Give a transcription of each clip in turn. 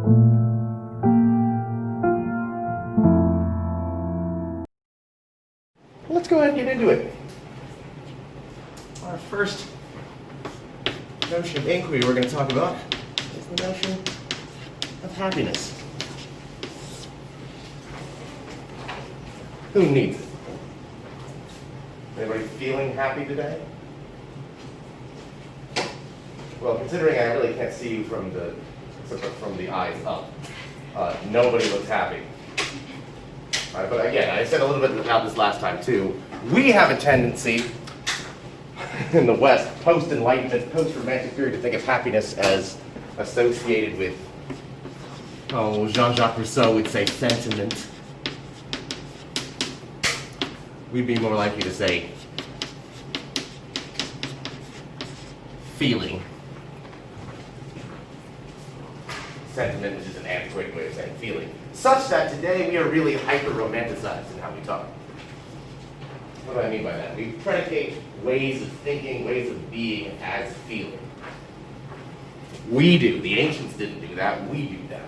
Let's go ahead and get into it. Our first notion of inquiry we're going to talk about is the notion of happiness. Who needs it? Anybody feeling happy today? Well, considering I really can't see you from the eyes up, nobody looks happy. But again, I said a little bit about this last time too. We have a tendency in the West, post-Enlightenment, post-Romantic period, to think of happiness as associated with, Jean-Jacques Rousseau would say sentiment. We'd be more likely to say feeling. Sentiment, which is an antiquated way of saying feeling. Such that today we are really hyper-romanticized in how we talk. What do I mean by that? We predicate ways of thinking, ways of being as feeling. We do. The ancients didn't do that. We do that.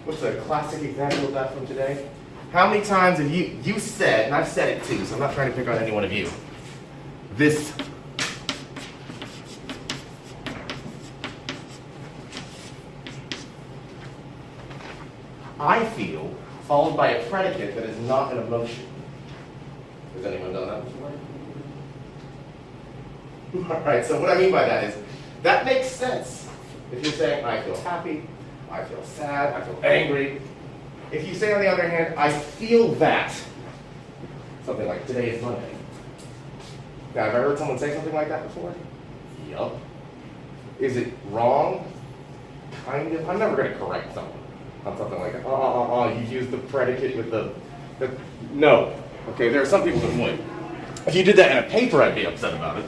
What's a classic example of that from today? How many times have you said, and I've said it too, so I'm not trying to pick on any one of you, this I feel, followed by a predicate that is not an emotion. Has anyone done that before? All right, so what I mean by that is, that makes sense. If you're saying, I feel happy, I feel sad, I feel angry. If you say, on the other hand, I feel that, something like, today is Monday. Now, have I heard someone say something like that before? Yup. Is it wrong? Kind of. I'm never going to correct someone on something like that. You used the predicate with the no. Okay, there are some people that would. If you did that in a paper, I'd be upset about it.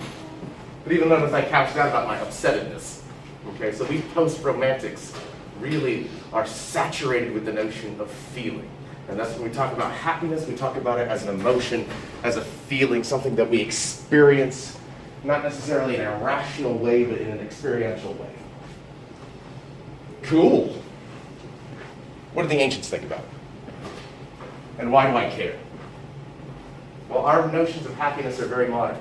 But even notice I couched that about my upsetedness. Okay, so we post-romantics really are saturated with the notion of feeling. And that's when we talk about happiness, we talk about it as an emotion, as a feeling, something that we experience, not necessarily in a rational way, but in an experiential way. Cool. What do the ancients think about it? And why do I care? Well, our notions of happiness are very modern.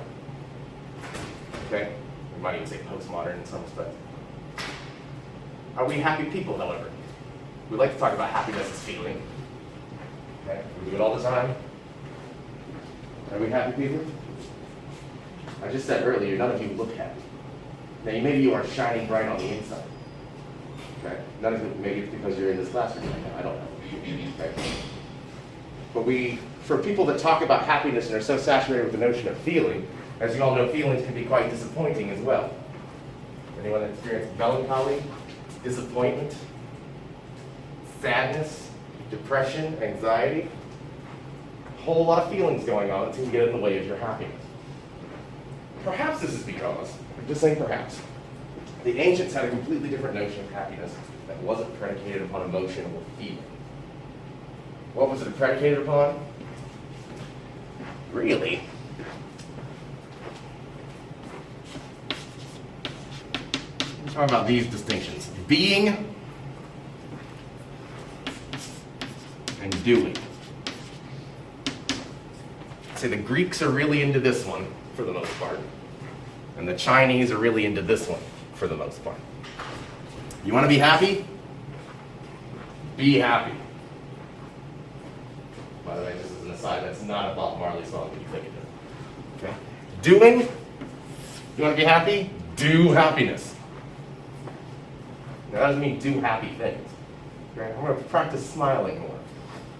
Okay? We might even say postmodern in some respects. Are we happy people, however? We like to talk about happiness as feeling. Okay? We do it all the time. Are we happy people? I just said earlier, none of you look happy. Now, maybe you are shining bright on the inside. Okay? None of it, maybe it's because you're in this classroom right now. I don't know. Okay? But for people that talk about happiness and are so saturated with the notion of feeling, as you all know, feelings can be quite disappointing as well. Anyone experienced melancholy, disappointment, sadness, depression, anxiety? A whole lot of feelings going on that seem to get in the way of your happiness. Perhaps this is because, I'm just saying perhaps, the ancients had a completely different notion of happiness that wasn't predicated upon emotion or feeling. What was it predicated upon? Really? We're talking about these distinctions. Being and doing. Say the Greeks are really into this one for the most part. And the Chinese are really into this one for the most part. You want to be happy? Be happy. By the way, just as an aside, that's not a Bob Marley song, but you think it is. Okay? Doing? You want to be happy? Do happiness. Now, that doesn't mean do happy things. Okay? I'm going to practice smiling more.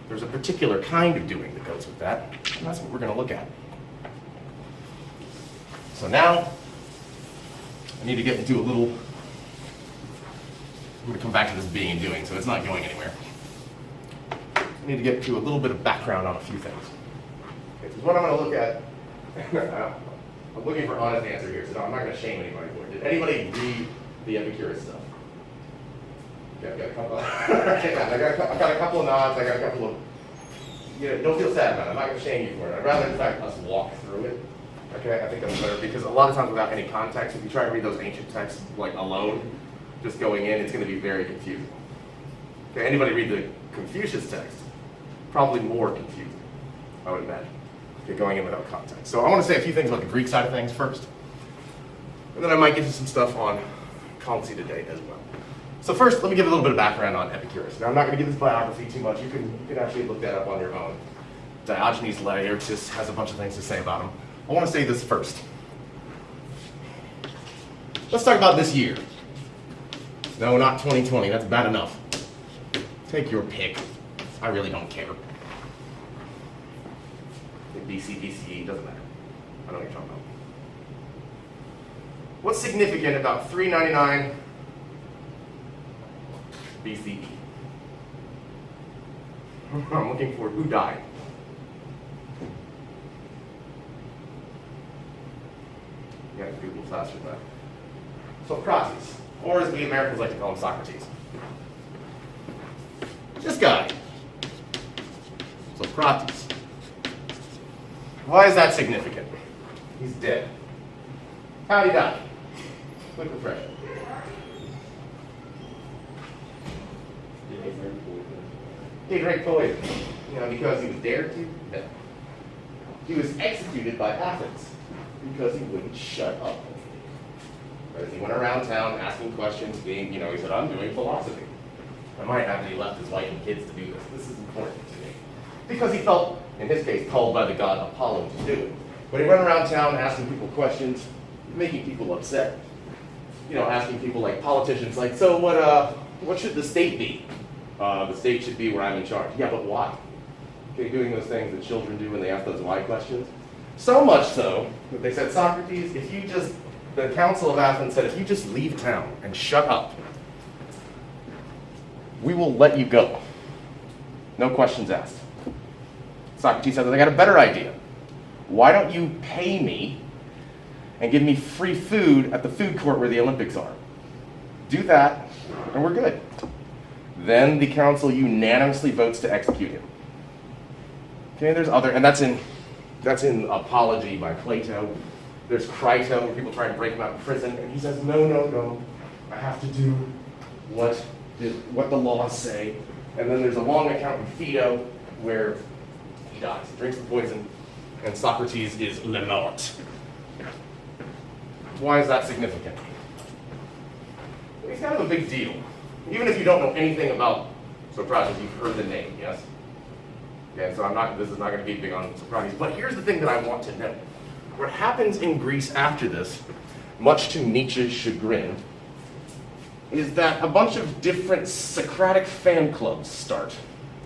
There's a particular kind of doing that goes with that, and that's what we're going to look at. So now, I need to get into a little, I'm going to come back to this being and doing, so it's not going anywhere. I need to get to a little bit of background on a few things. Okay, because what I'm going to look at, I'm looking for honest answer here, so I'm not going to shame anybody for it. Did anybody read the Epicurus stuff? Okay, I've got a couple. I've got a couple of nods. I got a couple of. Don't feel sad about it. I'm not going to shame you for it. I'd rather, in fact, us walk through it. Okay, I think that's better because a lot of times without any context, if you try to read those ancient texts like alone, just going in, it's going to be very confusing. Okay, anybody read the Confucius text? Probably more confused, I would imagine, okay, going in without context. So I want to say a few things about the Greek side of things first, and then I might get to some stuff on Conci today as well. So first, let me give a little bit of background on Epicurus. Now, I'm not going to give this biography too much. You can actually look that up on your own. Diogenes Laertius has a bunch of things to say about him. I want to say this first. Let's talk about this year. No, not 2020. That's bad enough. Take your pick. I really don't care. BC, BCE, doesn't matter. I know what you're talking about. What's significant about 399 BCE? I'm looking for who died. You gotta Google faster than that. Socrates, or as we Americans like to call him, Socrates. This guy, Socrates. Why is that significant? He's dead. How'd he die? Quick refresher. He drank poison. You know, because he was dared to? No. He was executed by Athens because he wouldn't shut up. As he went around town asking questions, he said, I'm doing philosophy. I might add that he left his wife and kids to do this. This is important to me. Because he felt, in his case, called by the god Apollo to do it. But he went around town asking people questions, making people upset. Asking people like politicians, like, so what should the state be? The state should be where I'm in charge. Yeah, but why? Okay, doing those things that children do when they ask those why questions. So much so that they said, Socrates, the Council of Athens said, if you just leave town and shut up, we will let you go. No questions asked. Socrates said, I got a better idea. Why don't you pay me and give me free food at the food court where the Olympics are? Do that, and we're good. Then the council unanimously votes to execute him. Okay, there's other, and that's in Apology by Plato. There's Crito, where people try to break him out of prison, and he says, no, I have to do what the laws say. And then there's a long account in Phaedo where he dies. He drinks the poison, and Socrates is le mort. Why is that significant? He's kind of a big deal. Even if you don't know anything about Socrates, you've heard the name, yes? Okay, so this is not going to be big on Socrates. But here's the thing that I want to know. What happens in Greece after this, much to Nietzsche's chagrin, is that a bunch of different Socratic fan clubs start,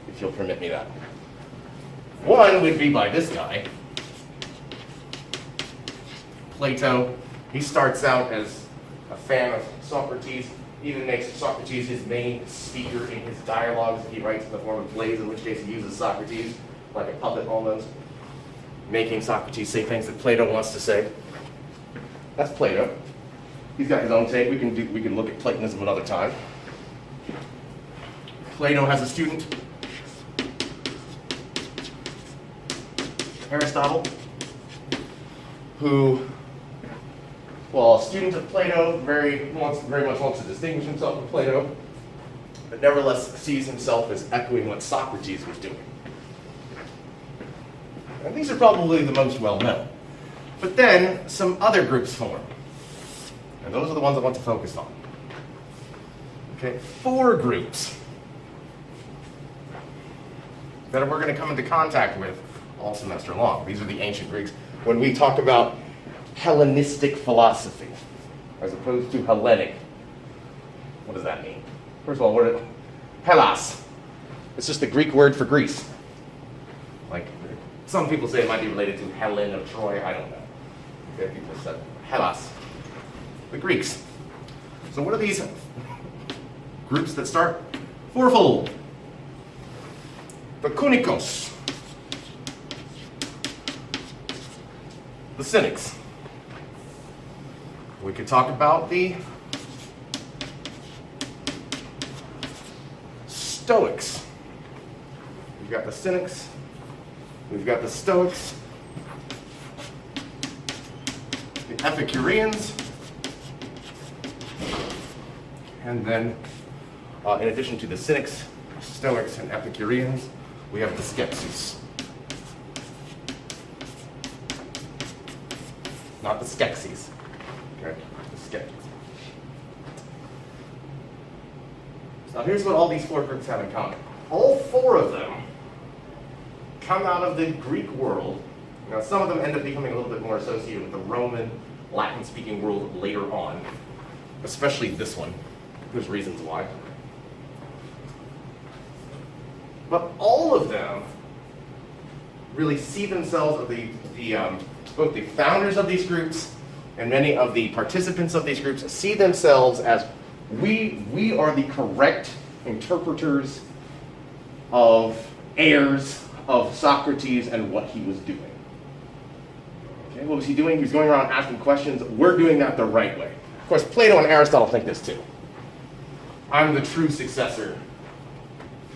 if you'll permit me that. One would be by this guy, Plato. He starts out as a fan of Socrates, even makes Socrates his main speaker in his dialogues that he writes in the form of plays, in which case he uses Socrates like a puppet almost, making Socrates say things that Plato wants to say. That's Plato. He's got his own take. We can look at Platonism another time. Plato has a student, Aristotle, who, a student of Plato, very much wants to distinguish himself from Plato, but nevertheless sees himself as echoing what Socrates was doing. And these are probably the most well-known. But then some other groups form. And those are the ones I want to focus on. Okay, 4 groups that we're going to come into contact with all semester long. These are the ancient Greeks. When we talk about Hellenistic philosophy, as opposed to Hellenic, what does that mean? First of all, Hellas. It's just the Greek word for Greece. Like, some people say it might be related to Helen of Troy. I don't know. Okay, people said Hellas. The Greeks. So what are these groups that start? 4-fold. The Kunikos. The Cynics. We could talk about the Stoics. We've got the Cynics. We've got the Stoics. The Epicureans. And then, in addition to the Cynics, Stoics and Epicureans, we have the Skepsis. Not the Skeksis. Okay, the skeptics. So now here's what all these four groups have in common. All four of them come out of the Greek world. Now some of them end up becoming a little bit more associated with the Roman, Latin-speaking world later on, especially this one. There's reasons why. But all of them really see themselves, both the founders of these groups and many of the participants of these groups see themselves as we are the correct interpreters of heirs of Socrates and what he was doing. Okay, what was he doing? He was going around asking questions. We're doing that the right way. Of course, Plato and Aristotle think this too. I'm the true successor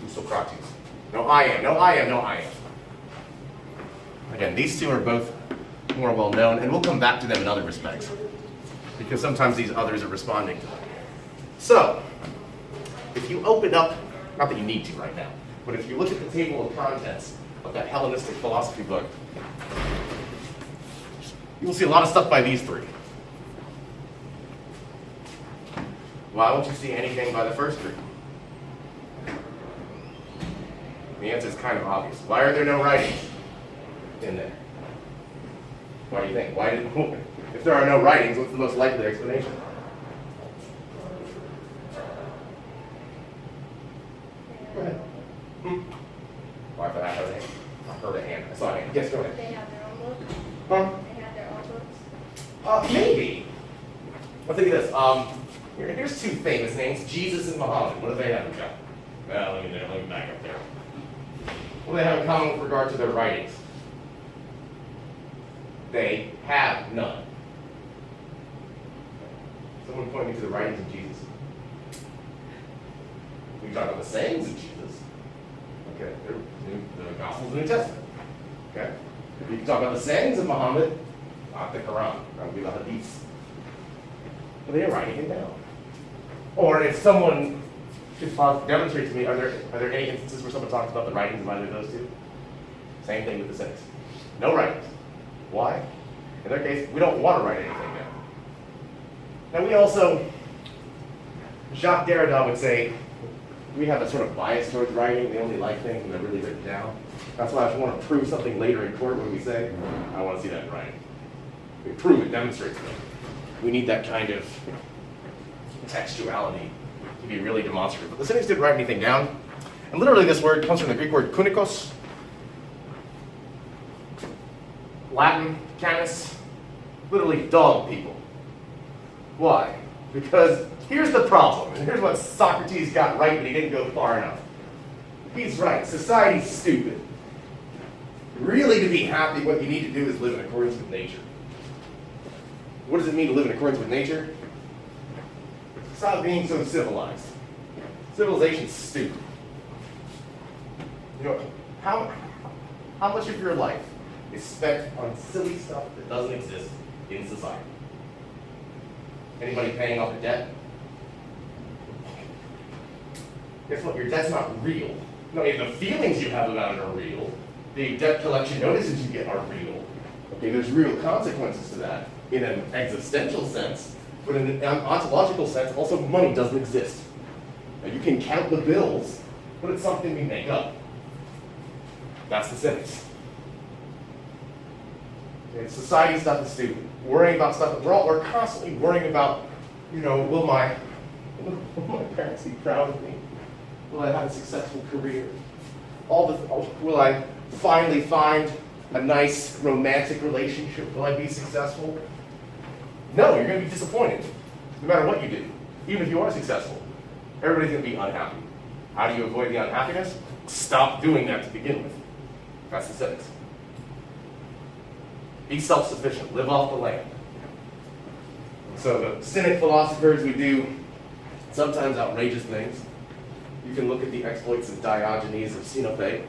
to Socrates. No, I am. No, I am. No, I am. Again, these two are both more well known, and we'll come back to them in other respects, because sometimes these others are responding to them. So, if you open up, not that you need to right now, but if you look at the table of contents of that Hellenistic philosophy book, you will see a lot of stuff by these three. Why won't you see anything by the first three? The answer is kind of obvious. Why are there no writings in there? Why do you think? If there are no writings, what's the most likely explanation? Go ahead. Why did I heard a hand? I saw a hand. Yes, go ahead. They have their own books? Huh? They have their own books? Maybe. Well, think of this. Here's two famous names, Jesus and Muhammad. What do they have in common? Well, let me back up there. What do they have in common with regard to their writings? They have none. Someone point me to the writings of Jesus. We can talk about the sayings of Jesus. Okay, the Gospels of the New Testament. Okay, we can talk about the sayings of Muhammad, not the Quran. That would be the Hadiths. But they didn't write anything down. Or if someone could demonstrate to me, are there any instances where someone talks about the writings of either of those two? Same thing with the cynics. No writings. Why? In their case, we don't want to write anything down. Now we also, Jacques Derrida would say, we have a sort of bias towards writing. We only like things when they're really written down. That's why if we want to prove something later in court, what do we say? I want to see that in writing. We prove it, demonstrate it. We need that kind of textuality to be really demonstrative. But the cynics didn't write anything down. And literally this word comes from the Greek word kunikos, Latin, canis, literally dog people. Why? Because here's the problem, and here's what Socrates got right, but he didn't go far enough. He's right, society's stupid. Really, to be happy, what you need to do is live in accordance with nature. What does it mean to live in accordance with nature? Stop being so civilized. Civilization's stupid. You know, how much of your life is spent on silly stuff that doesn't exist in society? Anybody paying off a debt? Guess what? Your debt's not real. No, the feelings you have about it are real. The debt collection notices you get are real. Okay, there's real consequences to that in an existential sense, but in an ontological sense, also money doesn't exist. Now, you can count the bills, but it's something we make up. That's the cynics. Okay, society stuff is stupid. Worrying about stuff, we're constantly worrying about, will my parents be proud of me? Will I have a successful career? Will I finally find a nice romantic relationship? Will I be successful? No, you're going to be disappointed, no matter what you do. Even if you are successful, everybody's going to be unhappy. How do you avoid the unhappiness? Stop doing that to begin with. That's the cynics. Be self-sufficient, live off the land. So the cynic philosophers would do sometimes outrageous things. You can look at the exploits of Diogenes of Sinope,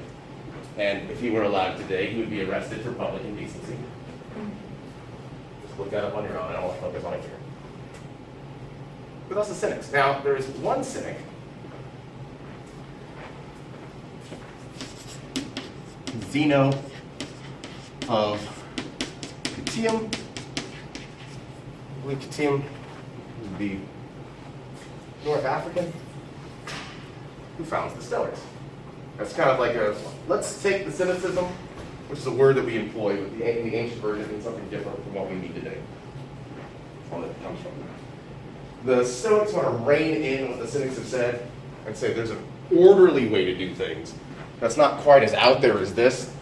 and if he were alive today, he would be arrested for public indecency. Just look that up on your own. I don't want to focus on it here. But that's the cynics. Now, there is one cynic Zeno of Citium. I believe Citium would be North African. Who founds the Stoics? That's kind of like a, let's take the cynicism, which is a word that we employ with the, in the ancient version, means something different from what we need today. That's all that comes from. The Stoics want to rein in what the cynics have said and say there's an orderly way to do things that's not quite as out there as this,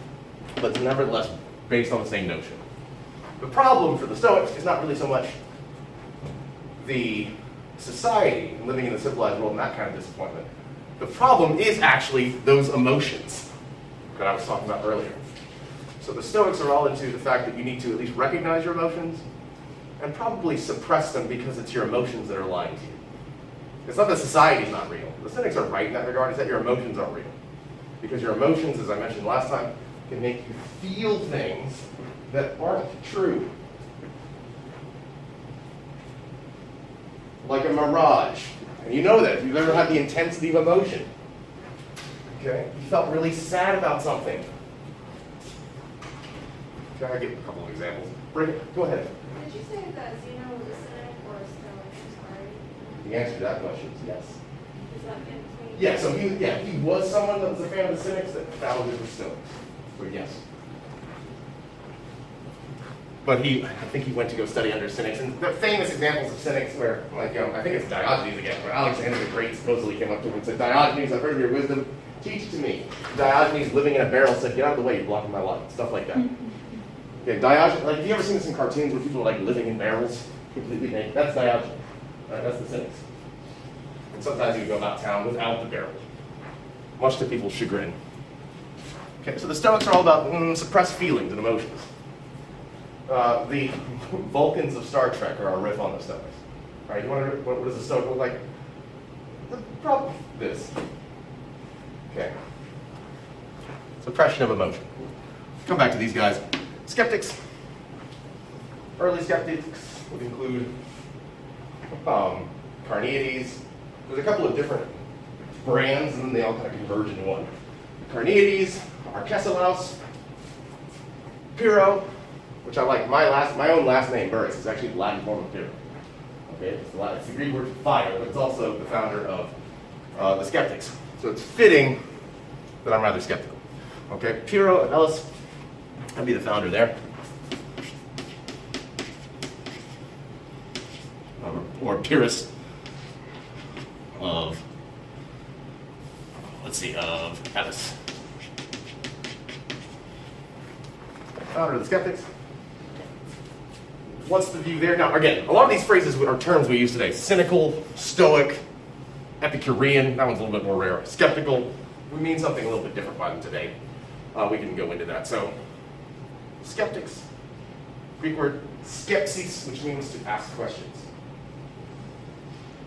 but nevertheless based on the same notion. The problem for the Stoics is not really so much the society living in the civilized world and that kind of disappointment. The problem is actually those emotions that I was talking about earlier. So the Stoics are all into the fact that you need to at least recognize your emotions and probably suppress them because it's your emotions that are lying to you. It's not that society is not real. The cynics are right in that regard. It's that your emotions aren't real. Because your emotions, as I mentioned last time, can make you feel things that aren't true. Like a mirage. And you know that if you've ever had the intensity of emotion. Okay? You felt really sad about something. Okay, I'll give a couple of examples. Go ahead. Did you say that Zeno was a cynic or a stoic? I'm sorry. The answer to that question is yes. Is that in between? Yeah, so he was someone that was a fan of the cynics that founded the Stoics. So yes. But I think he went to go study under cynics. And the famous examples of cynics where, like, I think it's Diogenes again, where Alexander the Great supposedly came up to him and said, Diogenes, I've heard of your wisdom, teach it to me. Diogenes, living in a barrel, said, get out of the way, you're blocking my light. Stuff like that. Okay, Diogenes, like, have you ever seen this in cartoons where people are, like, living in barrels, completely naked? That's Diogenes. Right, that's the cynics. And sometimes you go about town without the barrel, much to people's chagrin. Okay, so the Stoics are all about suppressed feelings and emotions. The Vulcans of Star Trek are a riff on the Stoics. All right, you wonder what does the Stoic look like? Probably this. Okay. Suppression of emotion. Come back to these guys. Skeptics. Early skeptics would include Carneades. There's a couple of different brands, and then they all kind of converge into one. Carneades, Arcesilaus, Pyrrho, which I like. My own last name, Burris, is actually the Latin form of Pyrrho. Okay, it's the Greek word for fire, but it's also the founder of the skeptics. So it's fitting that I'm rather skeptical. Okay, Pyrrho and Ellis, I'd be the founder there. Or Pyrrhus of, of Ellis. Founder of the skeptics. What's the view there? Now, again, a lot of these phrases are terms we use today. Cynical, Stoic, Epicurean, that one's a little bit more rare. Skeptical, we mean something a little bit different by them today. We can go into that. So, skeptics, Greek word skepsis, which means to ask questions.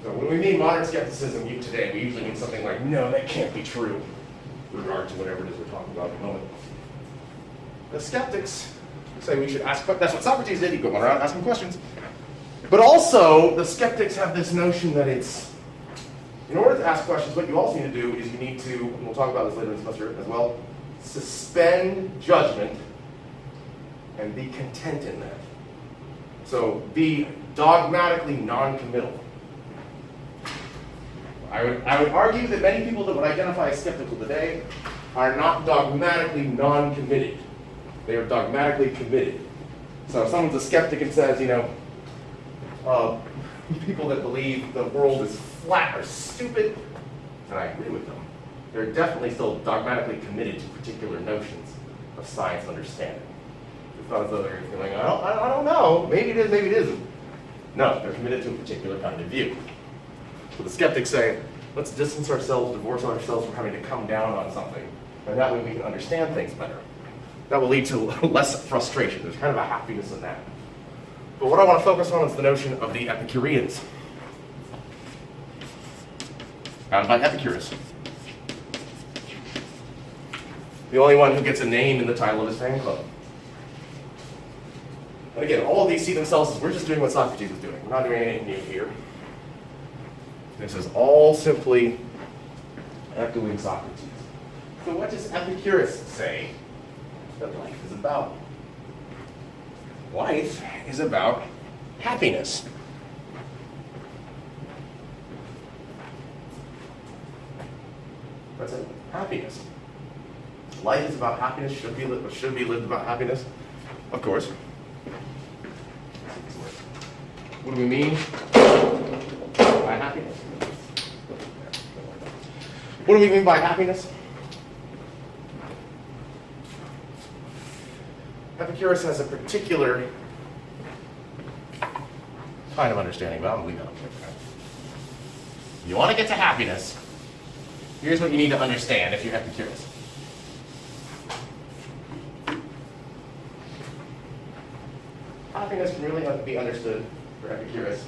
So when we mean modern skepticism today, we usually mean something like, no, that can't be true, with regard to whatever it is we're talking about at the moment. The skeptics say we should ask questions. That's what Socrates did. He'd go around asking questions. But also, the skeptics have this notion that in order to ask questions, what you also need to do is you need to, and we'll talk about this later in the semester as well, suspend judgment and be content in that. So be dogmatically non-committal. I would argue that many people that would identify as skeptical today are not dogmatically non-committed. They are dogmatically committed. So if someone's a skeptic and says, people that believe the world is flat are stupid, and I agree with them. They're definitely still dogmatically committed to particular notions of science understanding. It's not as though they're going, I don't know, maybe it is, maybe it isn't. No, they're committed to a particular kind of view. So the skeptics say, let's distance ourselves, divorce ourselves from having to come down on something, and that way we can understand things better. That will lead to less frustration. There's kind of a happiness in that. But what I want to focus on is the notion of the Epicureans. Founded by Epicurus. The only one who gets a name in the title of his fan club. And again, all of these see themselves as we're just doing what Socrates was doing. We're not doing anything new here. This is all simply echoing Socrates. So what does Epicurus say that life is about. Life is about happiness. That's it. Happiness. Life is about happiness. Should be lived about happiness. Of course. What do we mean by happiness? What do we mean by happiness? Epicurus has a particular kind of understanding, but I'm going to leave that up there. You want to get to happiness, here's what you need to understand if you're Epicurus. Happiness can really be understood for Epicurus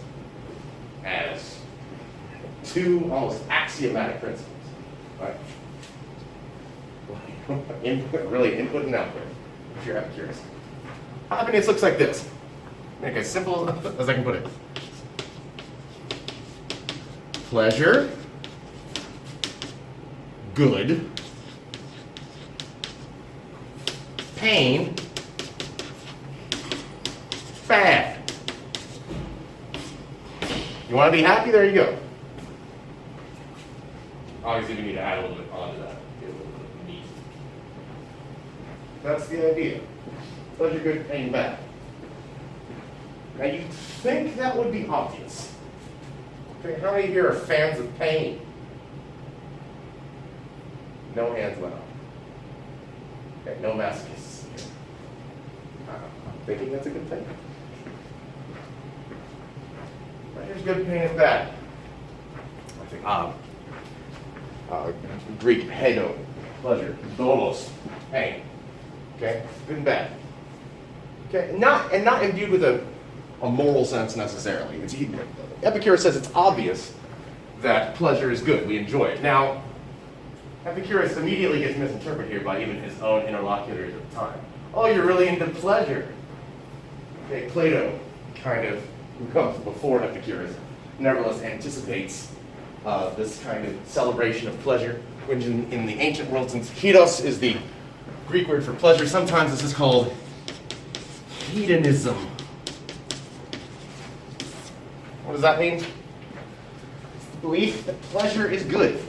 as two almost axiomatic principles. Right? Input and output, if you're Epicurus. Happiness looks like this. Make it as simple as I can put it. Pleasure, good, pain, bad. You want to be happy? There you go. Obviously, we need to add a little bit onto that. Get a little bit of meat. That's the idea. Pleasure, good, pain, bad. Now, you'd think that would be obvious. Okay, how many here are fans of pain? No hands went up. Okay, no masochists here. I'm thinking that's a good thing. Pleasure's good, pain is bad. I think Greek hedo, pleasure, dolos, pain. Okay, good and bad. Okay, not imbued with a moral sense necessarily. Epicurus says it's obvious that pleasure is good. We enjoy it. Now, Epicurus immediately gets misinterpreted here by even his own interlocutors at the time. Oh, you're really into pleasure. Okay, Plato, kind of, who comes before Epicurus, nevertheless anticipates this kind of celebration of pleasure, which in the ancient world, since hedos is the Greek word for pleasure, sometimes this is called hedonism. What does that mean? It's the belief that pleasure is good.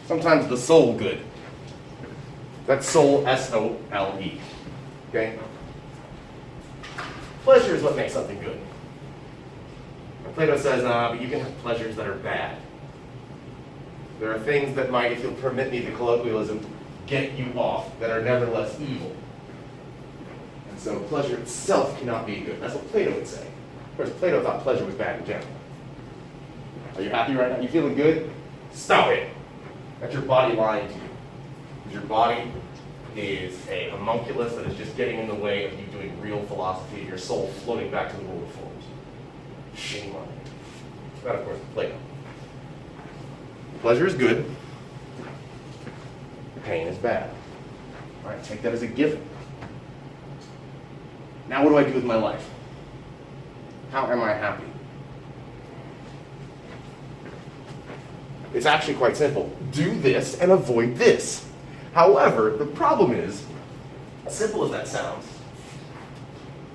Sometimes the soul good. That's soul, S-O-L-E. Okay? Pleasure is what makes something good. And Plato says, but you can have pleasures that are bad. There are things that might, if you'll permit me the colloquialism, get you off, that are nevertheless evil. And so pleasure itself cannot be good. That's what Plato would say. Of course, Plato thought pleasure was bad in general. Are you happy right now? You feeling good? Stop it. That's your body lying to you. Because your body is a homunculus that is just getting in the way of you doing real philosophy, your soul floating back to the rule of forms. Shame on you. That, of course, is Plato. Pleasure is good. Pain is bad. All right, take that as a given. Now what do I do with my life? How am I happy? It's actually quite simple. Do this and avoid this. However, the problem is, as simple as that sounds,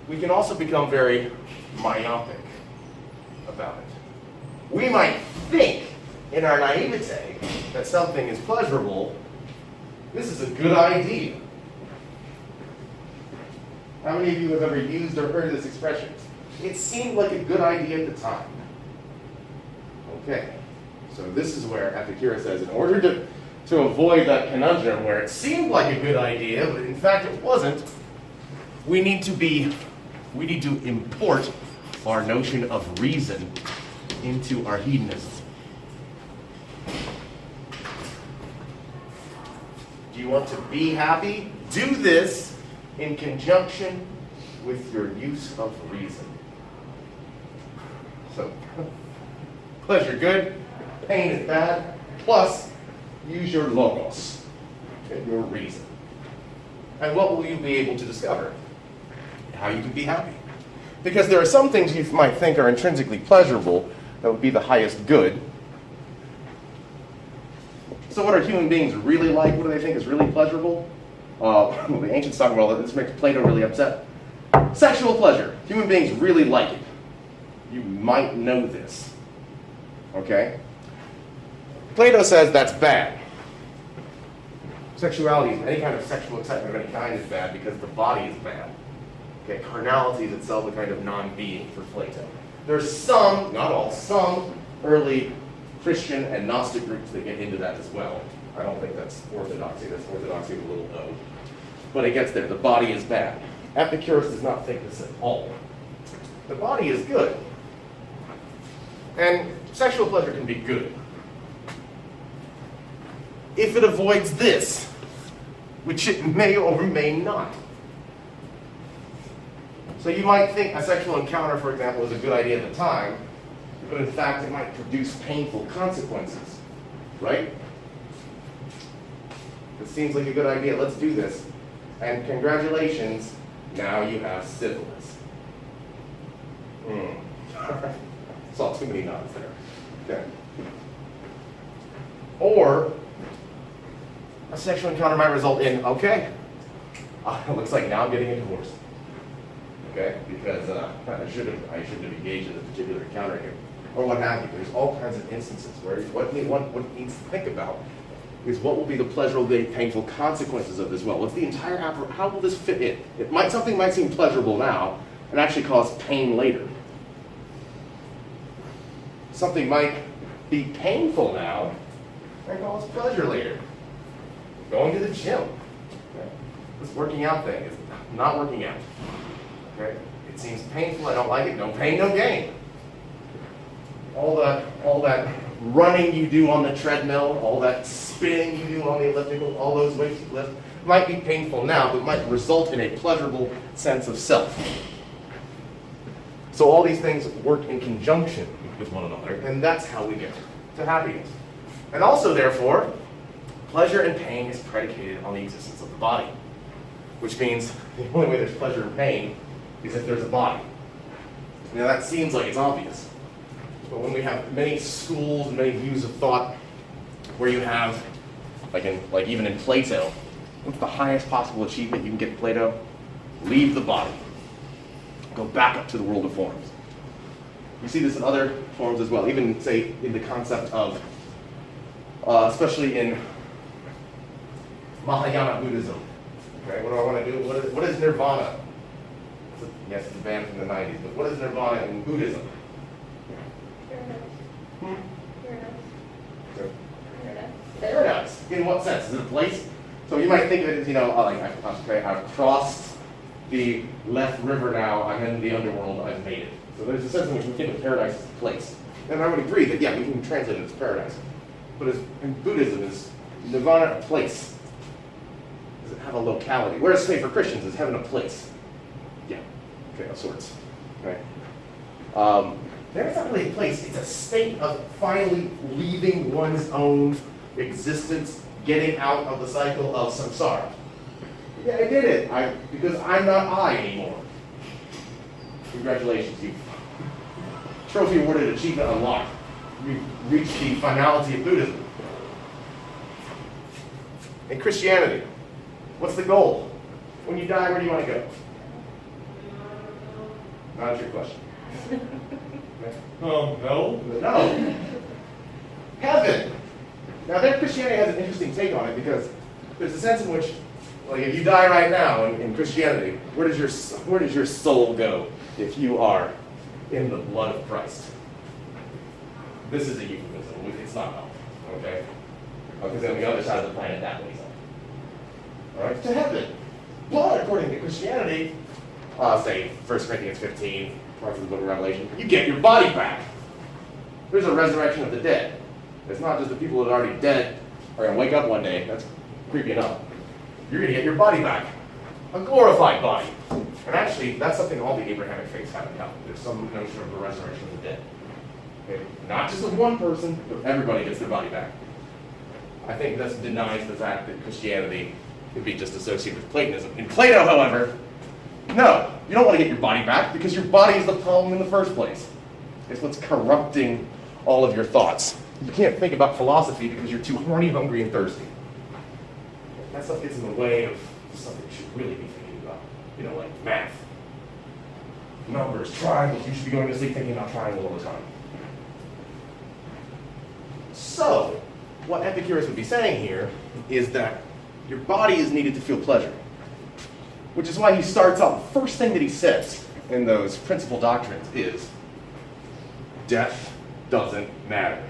we can also become very myopic about it. We might think in our naivete that something is pleasurable. This is a good idea. How many of you have ever used or heard this expression? It seemed like a good idea at the time. Okay, so this is where Epicurus says, in order to avoid that conundrum where it seemed like a good idea, but in fact it wasn't, we need to import our notion of reason into our hedonism. Do you want to be happy? Do this in conjunction with your use of reason. So, pleasure good, pain is bad, plus use your logos, your reason. And what will you be able to discover? How you can be happy. Because there are some things you might think are intrinsically pleasurable that would be the highest good. So what are human beings really like? What do they think is really pleasurable? the ancients talk about this makes Plato really upset. Sexual pleasure. Human beings really like it. You might know this. Okay? Plato says that's bad. Sexuality, any kind of sexual excitement of any kind is bad because the body is bad. Okay, carnality is itself a kind of non-being for Plato. There's some, not all, some early Christian and Gnostic groups that get into that as well. I don't think that's orthodoxy. That's orthodoxy with a little o. But it gets there. The body is bad. Epicurus does not think this at all. The body is good. And sexual pleasure can be good. If it avoids this, which it may or may not. So you might think a sexual encounter, for example, is a good idea at the time, but in fact it might produce painful consequences, right? It seems like a good idea, let's do this. And congratulations, now you have syphilis. Saw too many nods there. Okay. Or a sexual encounter might result in, okay, it looks like now I'm getting a divorce. Okay, because I shouldn't have engaged in a particular encounter here, or what have you. There's all kinds of instances where what needs to think about is what will be the pleasurable, painful consequences of this. Well, what's the entire how will this fit in? Something might seem pleasurable now and actually cause pain later. Something might be painful now and cause pleasure later. Going to the gym. Okay? This working out thing is not working out. Okay? It seems painful, I don't like it, no pain, no gain. All that running you do on the treadmill, all that spinning you do on the elliptical, all those weights you lift, might be painful now, but might result in a pleasurable sense of self. So all these things work in conjunction with one another, and that's how we get to happiness. And also, therefore, pleasure and pain is predicated on the existence of the body, which means the only way there's pleasure and pain is if there's a body. Now that seems like it's obvious, but when we have many schools and many views of thought where you have, like even in Plato, what's the highest possible achievement you can get in Plato? Leave the body. Go back up to the world of forms. You see this in other forms as well, even say in the concept of, especially in Mahayana Buddhism. Okay, what do I want to do? What is nirvana? Yes, it's a band from the 90s, but what is nirvana in Buddhism? Paradise. In what sense? Is it a place? So you might think of it as, I've crossed the left river now, I'm in the underworld, I've made it. So there's a sense in which we think of paradise as a place. And I would agree that, yeah, we can translate it as paradise. But in Buddhism, is nirvana a place? Does it have a locality? Whereas, say, for Christians, is heaven a place? Yeah, okay, of sorts. Right? It's not really a place, it's a state of finally leaving one's own existence, getting out of the cycle of samsara. Yeah, I did it, because I'm not I anymore. Congratulations, you trophy awarded achievement unlocked. You've reached the finality of Buddhism. In Christianity, what's the goal? When you die, where do you want to go? Not your question. No. No. Heaven. Now, their Christianity has an interesting take on it because there's a sense in which, like, if you die right now in Christianity, where does your soul go if you are in the blood of Christ? This is a euphemism. It's not hell. Okay? Because on the other side of the planet, that way. All right, to heaven. But according to Christianity, say 1 Corinthians 15, parts of the book of Revelation, you get your body back. There's a resurrection of the dead. It's not just the people that are already dead are going to wake up one day. That's creepy enough. You're going to get your body back. A glorified body. And actually, that's something all the Abrahamic faiths have in common. There's some notion of the resurrection of the dead. Okay? Not just of one person, but everybody gets their body back. I think this denies the fact that Christianity could be just associated with Platonism. In Plato, however, no, you don't want to get your body back because your body is the problem in the first place. It's what's corrupting all of your thoughts. You can't think about philosophy because you're too horny, hungry, and thirsty. That stuff gets in the way of This is something you should really be thinking about. You know, like math. Numbers, triangles. You should be going to sleep thinking about triangles all the time. So, what Epicurus would be saying here is that your body is needed to feel pleasure. Which is why he starts off, the first thing that he says in those principal doctrines is, death doesn't matter.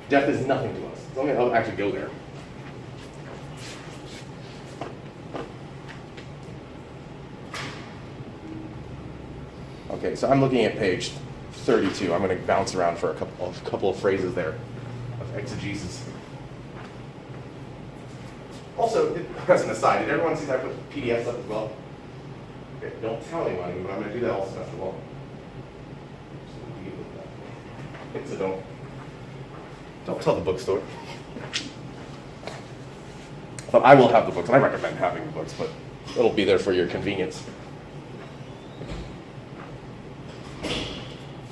Death is nothing to us. So I'll actually go there. Okay, so I'm looking at page 32. I'm going to bounce around for a couple of phrases there of exegesis. Also, as an aside, did everyone see that I put PDFs up as well? Okay, don't tell anyone, but I'm going to do that all semester long. So don't tell the bookstore. But I will have the books, and I recommend having the books, but it'll be there for your convenience.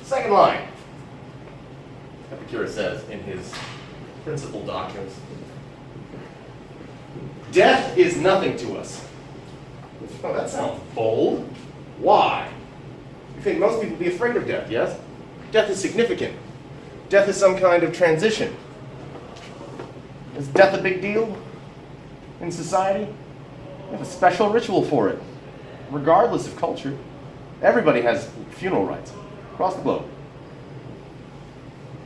Second line. Epicurus says in his principal doctrines, death is nothing to us. Oh, that sounds bold. Why? You think most people would be afraid of death, yes? Death is significant. Death is some kind of transition. Is death a big deal in society? We have a special ritual for it, regardless of culture. Everybody has funeral rites across the globe.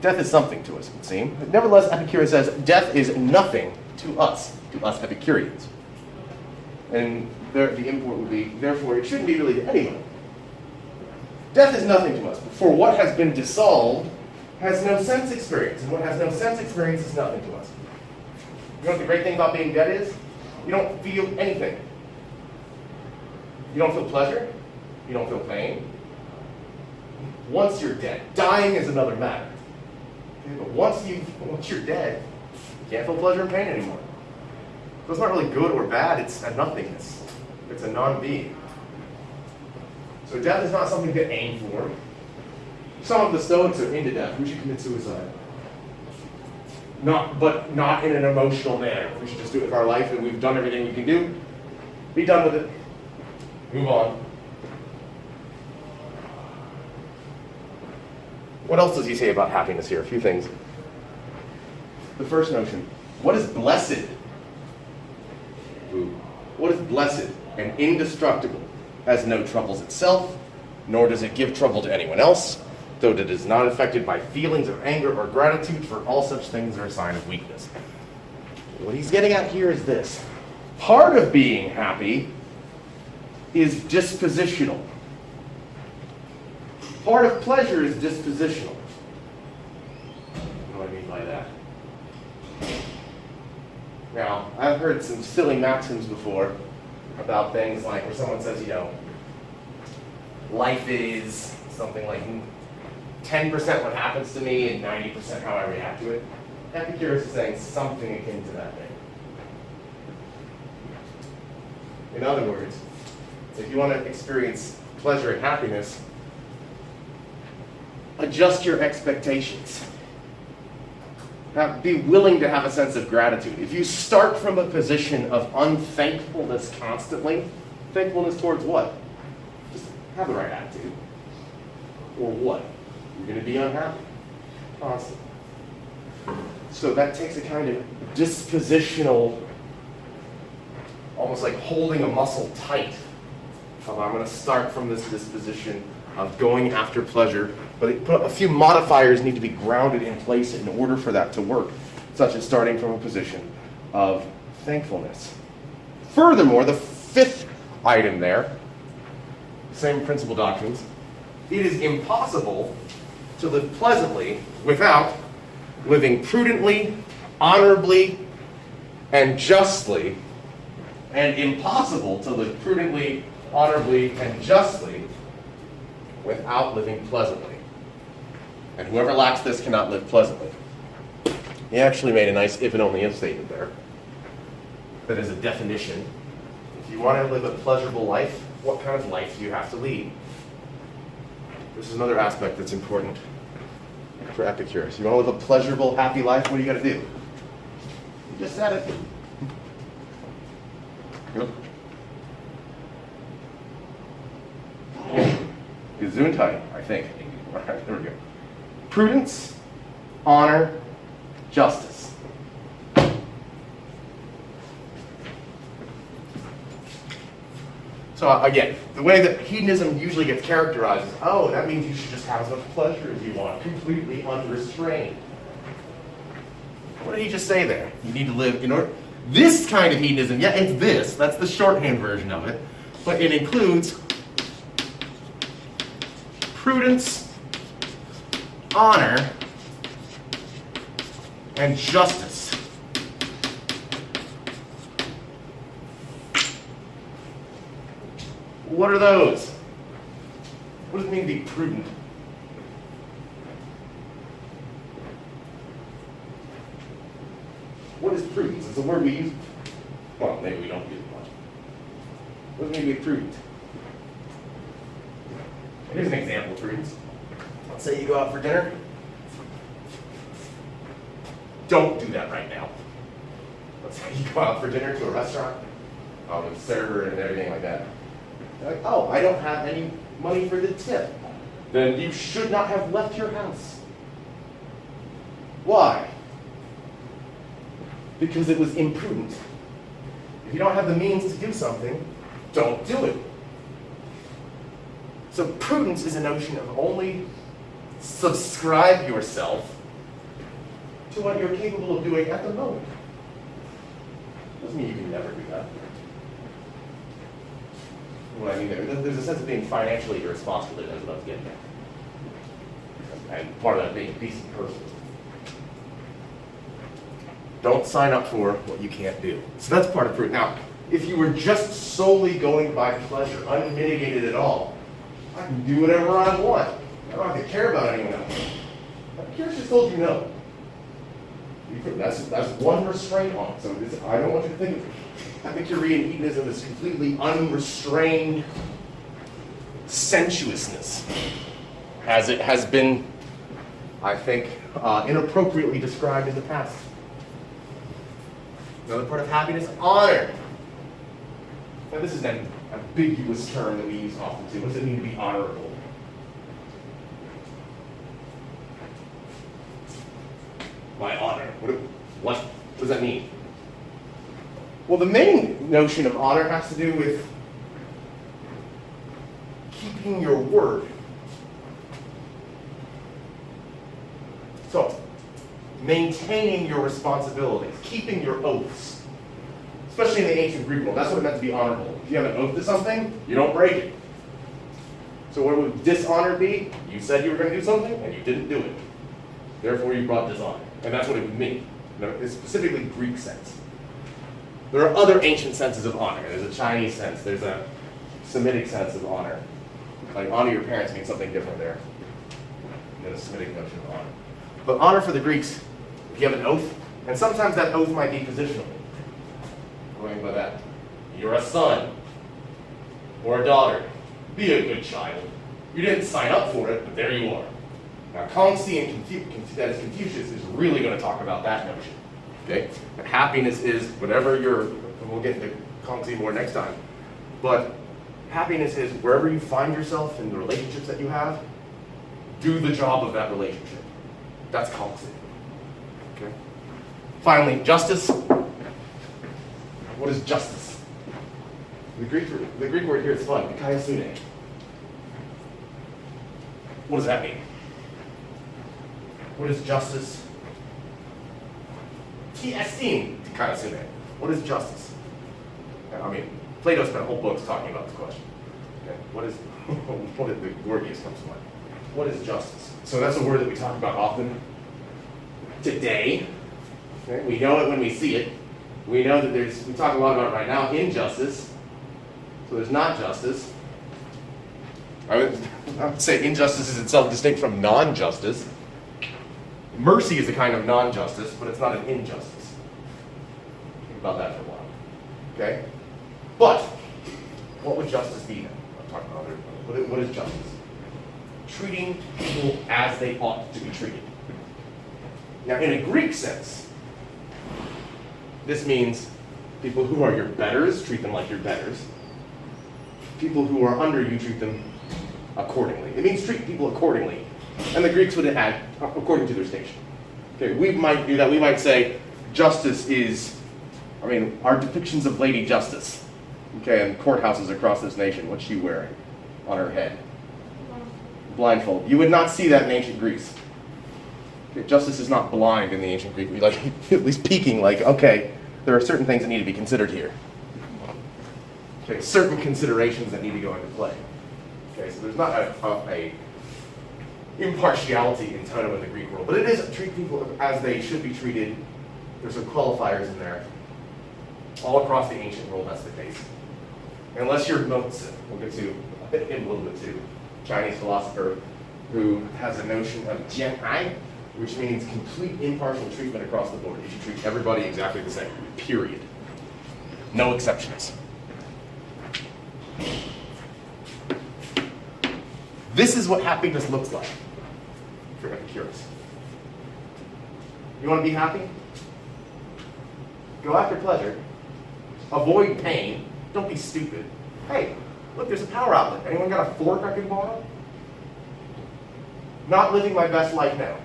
Death is something to us, it would seem. Nevertheless, Epicurus says death is nothing to us Epicureans. And the import would be, therefore, it shouldn't be really to anyone. Death is nothing to us, for what has been dissolved has no sense experience, and what has no sense experience is nothing to us. You know what the great thing about being dead is? You don't feel anything. You don't feel pleasure. You don't feel pain. Once you're dead, dying is another matter. Okay, but once you're dead, you can't feel pleasure and pain anymore. So it's not really good or bad, it's a nothingness. It's a non-being. So death is not something to aim for. Some of the Stoics are into death. We should commit suicide. But not in an emotional manner. We should just do it with our life, and we've done everything we can do. Be done with it. Move on. What else does he say about happiness here? A few things. The first notion. What is blessed? What is blessed and indestructible? Has no troubles itself, nor does it give trouble to anyone else, though it is not affected by feelings of anger or gratitude, for all such things are a sign of weakness. What he's getting at here is this. Part of being happy is dispositional. Part of pleasure is dispositional. What do I mean by that? Now, I've heard some silly maxims before about things like where someone says, life is something like 10% what happens to me and 90% how I react to it. Epicurus is saying something akin to that thing. In other words, if you want to experience pleasure and happiness, adjust your expectations. Be willing to have a sense of gratitude. If you start from a position of unthankfulness constantly, thankfulness towards what? Just have the right attitude. Or what? You're going to be unhappy constantly. So that takes a kind of dispositional, almost like holding a muscle tight. I'm going to start from this disposition of going after pleasure, but a few modifiers need to be grounded in place in order for that to work, such as starting from a position of thankfulness. Furthermore, the fifth item there, same principal doctrines, it is impossible to live pleasantly without living prudently, honorably, and justly, and impossible to live prudently, honorably, and justly without living pleasantly. And whoever lacks this cannot live pleasantly. He actually made a nice if and only if statement there. That is a definition. If you want to live a pleasurable life, what kind of life do you have to lead? This is another aspect that's important for Epicurus. You want to live a pleasurable, happy life, what do you got to do? You just said it. Gesundheit, I think. All right, there we go. Prudence, honor, justice. So again, the way that hedonism usually gets characterized is, oh, that means you should just have as much pleasure as you want, completely unrestrained. What did he just say there? You need to live in order. This kind of hedonism, yeah, it's this. That's the shorthand version of it. But it includes prudence, honor, and justice. What are those? What does it mean to be prudent? What is prudence? It's a word we use. Well, maybe we don't use it much. What does it mean to be prudent? Here's an example of prudence. Let's say you go out for dinner. Don't do that right now. Let's say you go out for dinner to a restaurant with a server and everything like that. You're like, oh, I don't have any money for the tip. Then you should not have left your house. Why? Because it was imprudent. If you don't have the means to do something, don't do it. So prudence is a notion of only subscribe yourself to what you're capable of doing at the moment. Doesn't mean you can never do that. What I mean there's a sense of being financially irresponsible that is what I was getting at. And part of that being a decent person. Don't sign up for what you can't do. So that's part of prudence. Now, if you were just solely going by pleasure, unmitigated at all, I can do whatever I want. I don't have to care about anyone else. Epicurus just told you no. That's one restraint on it. So I don't want you to think of Epicurean hedonism as completely unrestrained sensuousness, as it has been, I think, inappropriately described in the past. Another part of happiness, honor. Now this is an ambiguous term that we use often too. What does it mean to be honorable? My honor. What does that mean? Well, the main notion of honor has to do with keeping your word. So, maintaining your responsibilities, keeping your oaths. Especially in the ancient Greek world, that's what it meant to be honorable. If you have an oath to something, you don't break it. So what would dishonor be? You said you were going to do something, and you didn't do it. Therefore, you brought dishonor. And that's what it would mean. It's specifically Greek sense. There are other ancient senses of honor. There's a Chinese sense. There's a Semitic sense of honor. Like honor your parents means something different there than a Semitic notion of honor. But honor for the Greeks, if you have an oath, and sometimes that oath might be positional. What do I mean by that? You're a son or a daughter. Be a good child. You didn't sign up for it, but there you are. Now, Kongzi and Confucius is really going to talk about that notion. Okay? But happiness is whatever we'll get into Kongzi more next time. But happiness is wherever you find yourself in the relationships that you have, do the job of that relationship. That's Kongzi. Okay? Finally, justice. What is justice? The Greek word here is fun, dikaiosune. What does that mean? What is justice? Dikaiosune. What is justice? I mean, Plato spent whole books talking about this question. Okay? What did the Gorgias comes to mind? What is justice? So that's a word that we talk about often today. Okay? We know it when we see it. We know that we talk a lot about it right now, injustice. So there's not justice. I would say injustice is itself distinct from non-justice. Mercy is a kind of non-justice, but it's not an injustice. Think about that for a while. Okay? But, what would justice be then? I'm talking about what is justice? Treating people as they ought to be treated. Now, in a Greek sense, this means People who are your betters, treat them like your betters. People who are under you, treat them accordingly. It means treat people accordingly. And the Greeks would add according to their station. Okay, we might do that. We might say justice is, our depictions of Lady Justice, okay, in courthouses across this nation, what's she wearing on her head? Blindfold. You would not see that in ancient Greece. Okay, justice is not blind in the ancient Greek. We at least peeking, okay, there are certain things that need to be considered here. Okay, certain considerations that need to go into play. Okay, so there's not a impartiality in totem in the Greek world, but it is treat people as they should be treated. There's some qualifiers in there. All across the ancient world, that's the case. Unless you're Mozi, we'll get to in a little bit too. Chinese philosopher who has a notion of jian'ai, which means complete impartial treatment across the board. You should treat everybody exactly the same, period. No exceptions. This is what happiness looks like for Epicurus. You want to be happy? Go after pleasure. Avoid pain. Don't be stupid. Hey, look, there's a power outlet. Anyone got a fork I can borrow? Not living my best life now.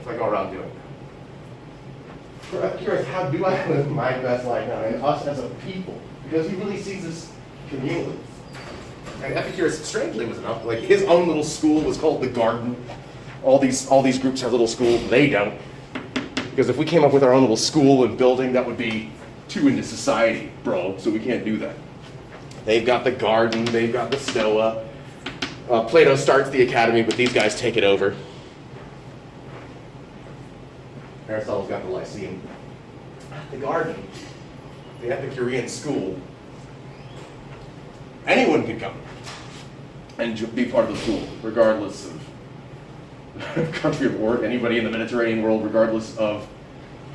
If I go around doing that. For Epicurus, how do I live my best life now? And us as a people. Because he really sees us communally. And Epicurus, strangely was enough, his own little school was called the Garden. All these groups have little schools. They don't. Because if we came up with our own little school and building, that would be too into society, bro. So we can't do that. They've got the Garden. They've got the Stoa. Plato starts the academy, but these guys take it over. Aristotle's got the Lyceum. The Garden, the Epicurean school, anyone could come and be part of the school, regardless of country of origin, anybody in the Mediterranean world, regardless of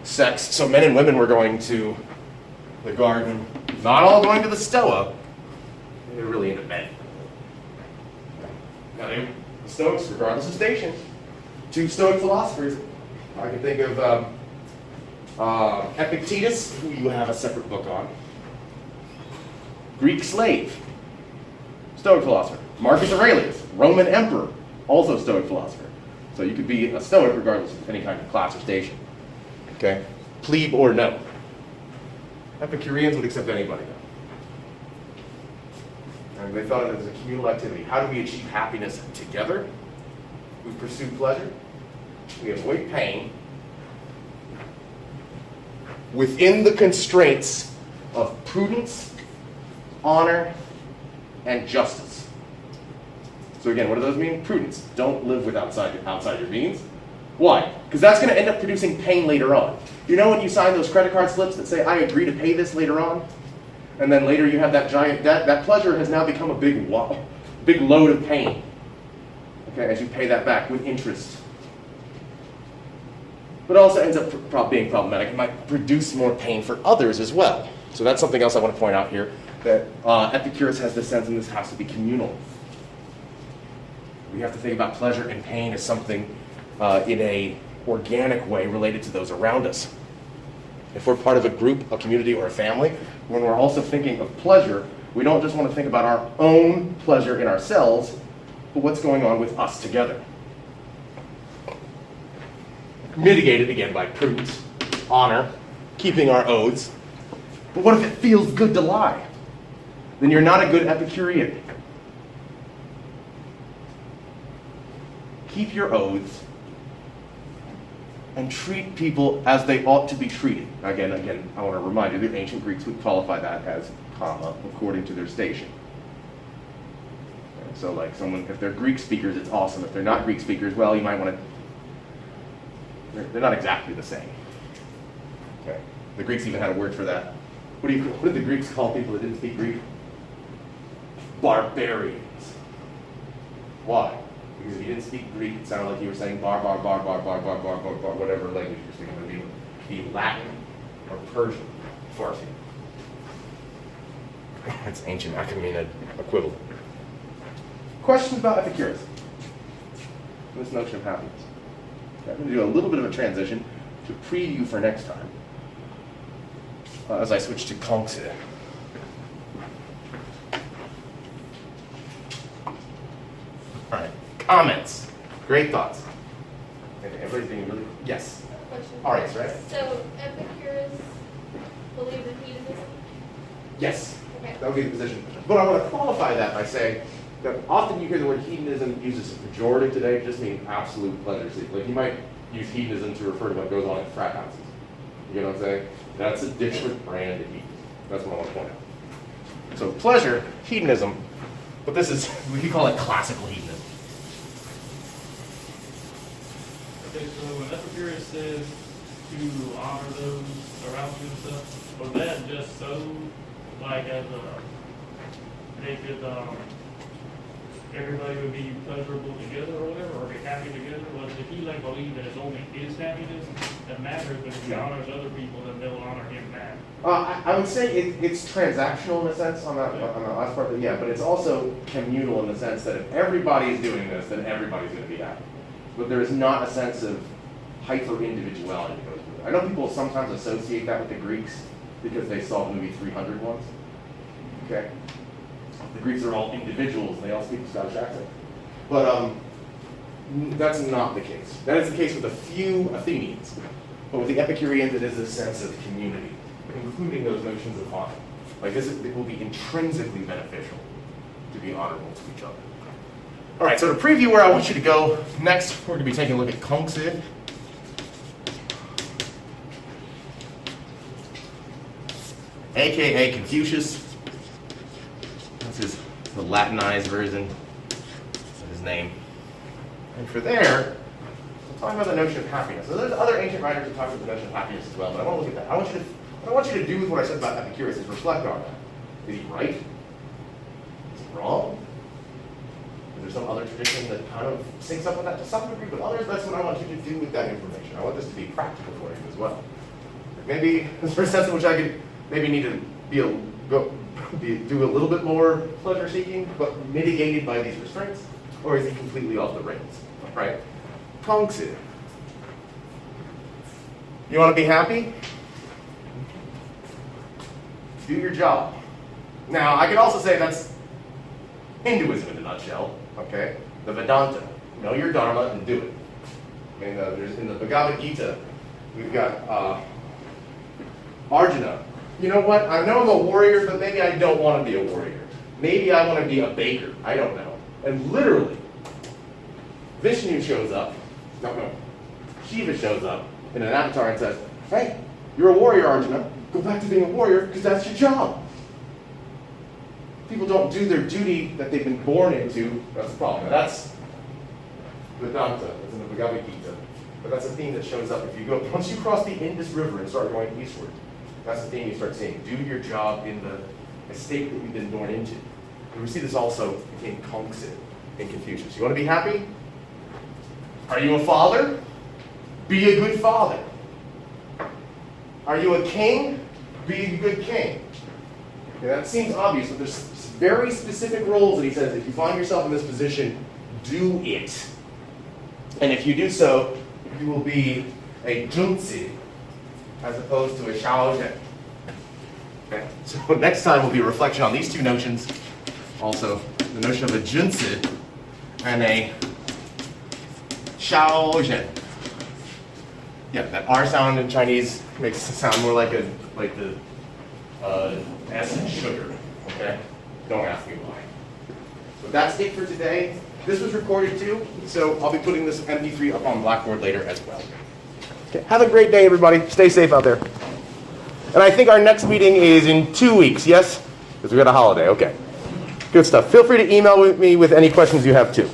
sex. So men and women were going to the Garden, not all going to the Stoa. They're really into men. Now, the Stoics, regardless of station, two Stoic philosophers. I can think of Epictetus, who you have a separate book on. Greek slave, Stoic philosopher. Marcus Aurelius, Roman emperor, also Stoic philosopher. So you could be a Stoic regardless of any kind of class or station. Okay? Plebe or no. Epicureans would accept anybody, though. And they thought of it as a communal activity. How do we achieve happiness together? We pursue pleasure. We avoid pain within the constraints of prudence, honor, and justice. So again, what do those mean? Prudence. Don't live with outside your means. Why? Because that's going to end up producing pain later on. You know when you sign those credit card slips that say, I agree to pay this later on? And then later you have that giant debt. That pleasure has now become a big load of pain. Okay, as you pay that back with interest. But it also ends up being problematic. It might produce more pain for others as well. So that's something else I want to point out here, that Epicurus has this sense, and this has to be communal. We have to think about pleasure and pain as something in a organic way related to those around us. If we're part of a group, a community, or a family, when we're also thinking of pleasure, we don't just want to think about our own pleasure in ourselves, but what's going on with us together. Mitigated again by prudence, honor, keeping our oaths. But what if it feels good to lie? Then you're not a good Epicurean. Keep your oaths and treat people as they ought to be treated. Again, I want to remind you, the ancient Greeks would qualify that as comma, according to their station. Okay, so if they're Greek speakers, it's awesome. If they're not Greek speakers, well, you might want to, they're not exactly the same. Okay. The Greeks even had a word for that. What did the Greeks call people that didn't speak Greek? Barbarians. Why? Because if you didn't speak Greek, it sounded like you were saying whatever language you're speaking. It would be Latin or Persian, Farsi. That's ancient Achaemenid equivalent. Questions about Epicurus? This notion of happiness. Okay, I'm going to do a little bit of a transition to preview for next time. as I switch to HONS. All right, comments, great thoughts. Everybody's being really, yes. Question. All right, right. So Epicurus believed in hedonism? Yes, Okay. that would be the position. But I want to qualify that by saying that often you hear the word hedonism used as a pejorative today, it just means absolute pleasure seeking. Like you might use hedonism to refer to what goes on at frat houses. You know what I'm saying? That's a different brand of hedonism. That's what I want to point out. So pleasure, hedonism, but this is, we could call it classical hedonism. Okay, so when Epicurus says to honor those around you and stuff, was that just so, like, as they could, everybody would be pleasurable together or whatever, or be happy together? Was it he like believe that it's only his happiness that matters, but if he honors other people, then they'll honor him back? I would say it's transactional in a sense on that last part, but yeah, but it's also communal in the sense that if everybody is doing this, then everybody's going to be happy. But there is not a sense of hyper-individuality that goes with it. I know people sometimes associate that with the Greeks because they saw the movie 300 once. Okay? The Greeks are all individuals, and they all speak a Scottish accent. But that's not the case. That is the case with a few Athenians. But with the Epicureans, it is a sense of community, including those notions of honor. Like this, it will be intrinsically beneficial to be honorable to each other. All right, so to preview where I want you to go, next we're going to be taking a look at HONS. AKA Confucius. This is the Latinized version of his name. And for there, we'll talk about the notion of happiness. So there's other ancient writers who talk about the notion of happiness as well, but I want to look at that. What I want you to do with what I said about Epicurus is reflect on that. Is he right? Is he wrong? Is there some other tradition that kind of syncs up with that to some degree, but others, that's what I want you to do with that information. I want this to be practical for you as well. Maybe there's a sense in which I could maybe need to do a little bit more pleasure seeking, but mitigated by these restraints, or is he completely off the rails? Right? HONS. You want to be happy? Do your job. Now, I could also say that's Hinduism in a nutshell. Okay, the Vedanta. Know your Dharma and do it. I mean, there's in the Bhagavad Gita, we've got Arjuna. You know what? I know I'm a warrior, but maybe I don't want to be a warrior. Maybe I want to be a baker. I don't know. And literally, Vishnu shows up. No. Shiva shows up in an avatar and says, "Hey, you're a warrior, Arjuna. Go back to being a warrior because that's your job." People don't do their duty that they've been born into. That's the problem. Now, that's Vedanta. That's in the Bhagavad Gita. But that's a theme that shows up if you go, once you cross the Indus River and start going eastward, that's the theme you start seeing. Do your job in the estate that you've been born into. And we see this also in HONS in Confucius. You want to be happy? Are you a father? Be a good father. Are you a king? Be a good king. Okay, that seems obvious, but there's very specific roles that he says, if you find yourself in this position, do it. And if you do so, you will be a junzi, as opposed to a shaozhen. Okay, so next time will be a reflection on these two notions. Also, the notion of a junzi and a shaozhen. Yeah, that R sound in Chinese makes it sound more like the S in sugar. Okay, don't ask me why. But that's it for today. This was recorded too, so I'll be putting this MP3 up on Blackboard later as well. Okay, have a great day, everybody. Stay safe out there. And I think our next meeting is in 2 weeks, yes? Because we got a holiday, okay. Good stuff. Feel free to email me with any questions you have too.